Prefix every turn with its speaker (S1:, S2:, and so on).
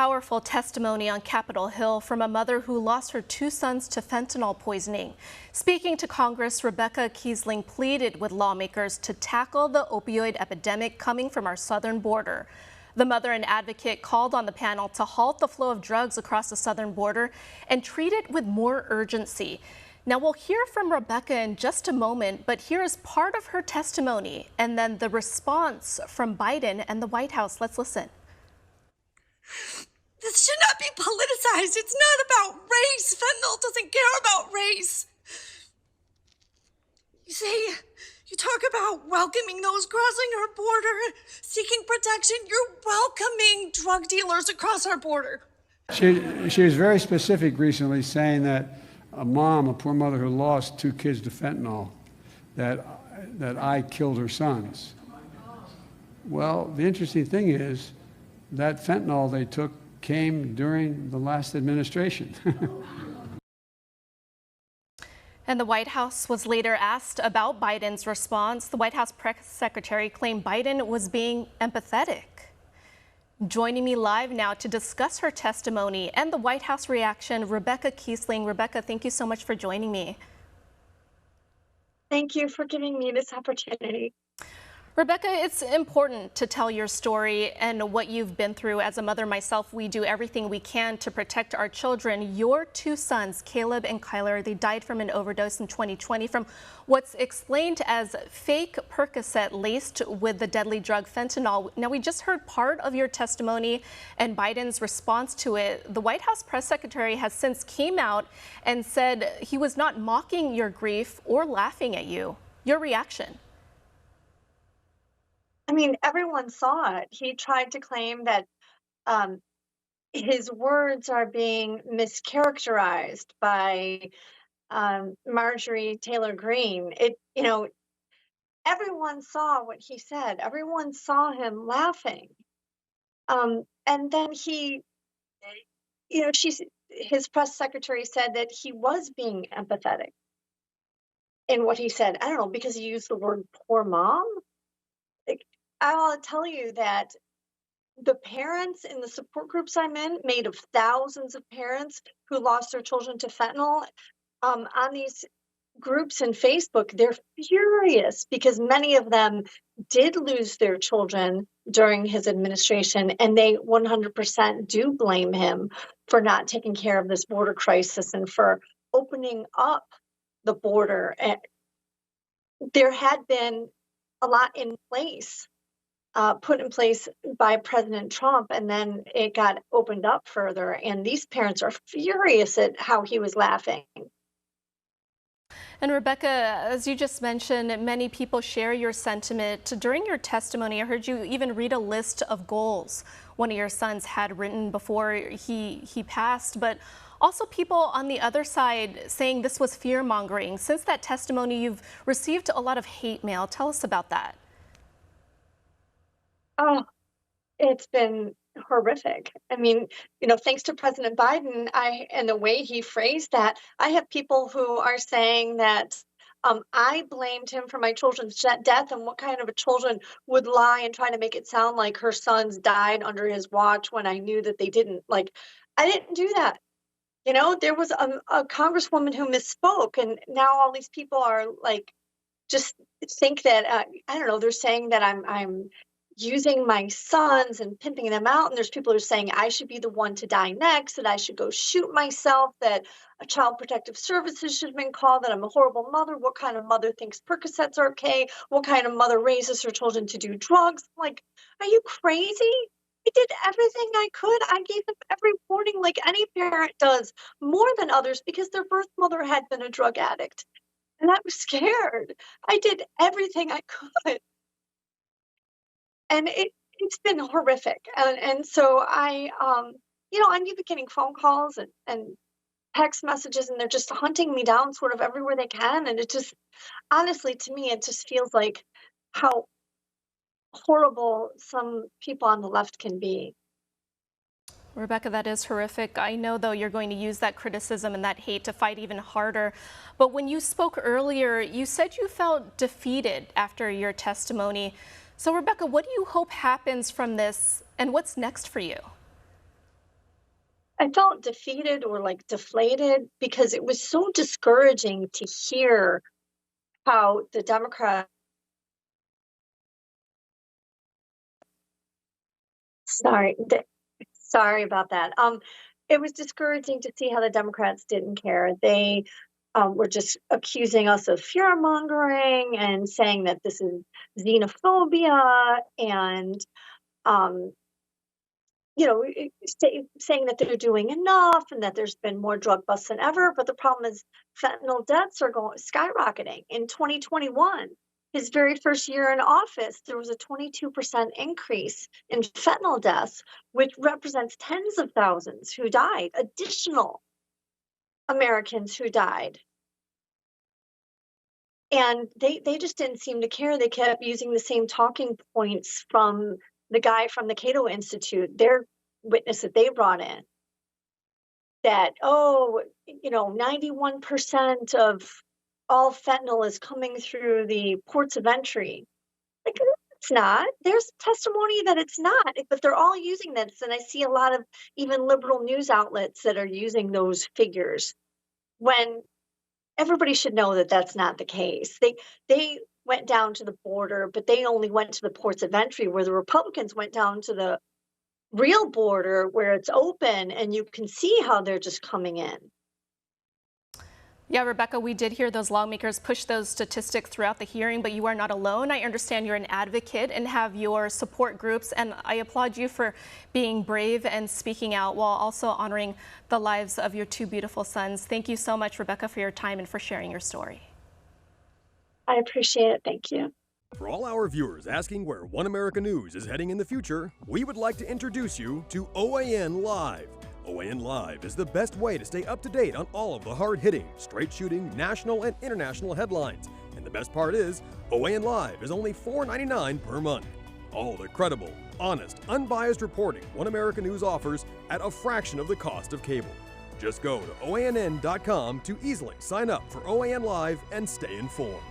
S1: powerful testimony on Capitol Hill from a mother who lost her two sons to fentanyl poisoning. Speaking to Congress, Rebecca Kiesling pleaded with lawmakers to tackle the opioid epidemic coming from our southern border. The mother and advocate called on the panel to halt the flow of drugs across the southern border and treat it with more urgency. Now, we'll hear from Rebecca in just a moment, but here is part of her testimony and then the response from Biden and the White House. Let's listen.
S2: This should not be politicized. It's not about race. Fentanyl doesn't care about race. You talk about welcoming those crossing our border, seeking protection. You're welcoming drug dealers across our border.
S3: She was very specific recently, saying that a poor mother who lost two kids to fentanyl, that I killed her sons. Well, the interesting thing is that fentanyl they took came during the last administration.
S1: And the White House was later asked about Biden's response. The White House press secretary claimed Biden was being empathetic. Joining me live now to discuss her testimony and the White House reaction, Rebecca Kiesling. Rebecca, thank you so much for joining me.
S2: Thank you for giving me this opportunity.
S1: Rebecca, it's important to tell your story and what you've been through. As a mother myself, we do everything we can to protect our children. Your two sons, Caleb and Kyler, they died from an overdose in 2020 from what's explained as fake Percocet laced with the deadly drug fentanyl. Now, we just heard part of your testimony and Biden's response to it. The White House press secretary has since came out and said he was not mocking your grief or laughing at you. Your reaction?
S2: I mean, everyone saw it. He tried to claim that his words are being mischaracterized by Marjorie Taylor Greene. Everyone saw what he said. Everyone saw him laughing. And then his press secretary said that he was being empathetic in what he said. I don't know, because he used the word poor mom. I'll tell you that the parents in the support groups I'm in, made of thousands of parents who lost their children to fentanyl, on these groups in Facebook, they're furious because many of them did lose their children during his administration, and they 100% do blame him for not taking care of this border crisis and for opening up the border. There had been a lot in place. Put in place by President Trump, and then it got opened up further. And these parents are furious at how he was laughing.
S1: And Rebecca, as you just mentioned, many people share your sentiment. During your testimony, I heard you even read a list of goals one of your sons had written before he passed, but also people on the other side saying this was fear-mongering. Since that testimony, you've received a lot of hate mail. Tell us about that.
S2: Oh, it's been horrific. I mean, thanks to President Biden, and the way he phrased that, I have people who are saying that I blamed him for my children's death, and what kind of a children would lie and try to make it sound like her sons died under his watch when I knew that they didn't. Like, I didn't do that. There was a congresswoman who misspoke, and now all these people are like, just think that, I don't know, they're saying that I'm using my sons and pimping them out. And there's people who are saying I should be the one to die next, that I should go shoot myself, that a Child Protective Services should have been called, that I'm a horrible mother. What kind of mother thinks Percocets are okay? What kind of mother raises her children to do drugs? Like, are you crazy? I did everything I could. I gave them every warning like any parent does, more than others, because their birth mother had been a drug addict. And I was scared. I did everything I could. And it's been horrific. And so I'm even getting phone calls and text messages, and they're just hunting me down sort of everywhere they can. And it just, honestly, to me, it just feels like how horrible some people on the left can be.
S1: Rebecca, that is horrific. I know, though, you're going to use that criticism and that hate to fight even harder. But when you spoke earlier, you said you felt defeated after your testimony. So, Rebecca, what do you hope happens from this, and what's next for you?
S2: I felt defeated or like deflated because it was so discouraging to hear how the Democrats, sorry, sorry about that. It was discouraging to see how the Democrats didn't care. They were just accusing us of fear mongering and saying that this is xenophobia and um, saying that they're doing enough and that there's been more drug busts than ever. But the problem is fentanyl deaths are skyrocketing. In 2021, his very first year in office, there was a 22% increase in fentanyl deaths, which represents tens of thousands who died, additional Americans who died. And they just didn't seem to care. They kept using the same talking points from the guy from the Cato Institute, their witness that they brought in, that, 91% of all fentanyl is coming through the ports of entry. Like, it's not. There's testimony that it's not, but they're all using this. And I see a lot of even liberal news outlets that are using those figures when everybody should know that that's not the case. They went down to the border, but they only went to the ports of entry, where the Republicans went down to the real border where it's open and you can see how they're just coming in.
S1: Yeah, Rebecca, we did hear those lawmakers push those statistics throughout the hearing, but you are not alone. I understand you're an advocate and have your support groups, and I applaud you for being brave and speaking out while also honoring the lives of your two beautiful sons. Thank you so much, Rebecca, for your time and for sharing your story.
S2: I appreciate it. Thank you.
S4: For all our viewers asking where One America News is heading in the future, we would like to introduce you to OAN Live. OAN Live is the best way to stay up to date on all of the hard-hitting, straight-shooting, national and international headlines. And the best part is, OAN Live is only $4.99 per month. All the credible, honest, unbiased reporting One America News offers at a fraction of the cost of cable. Just go to OANN.com to easily sign up for OAN Live and stay informed.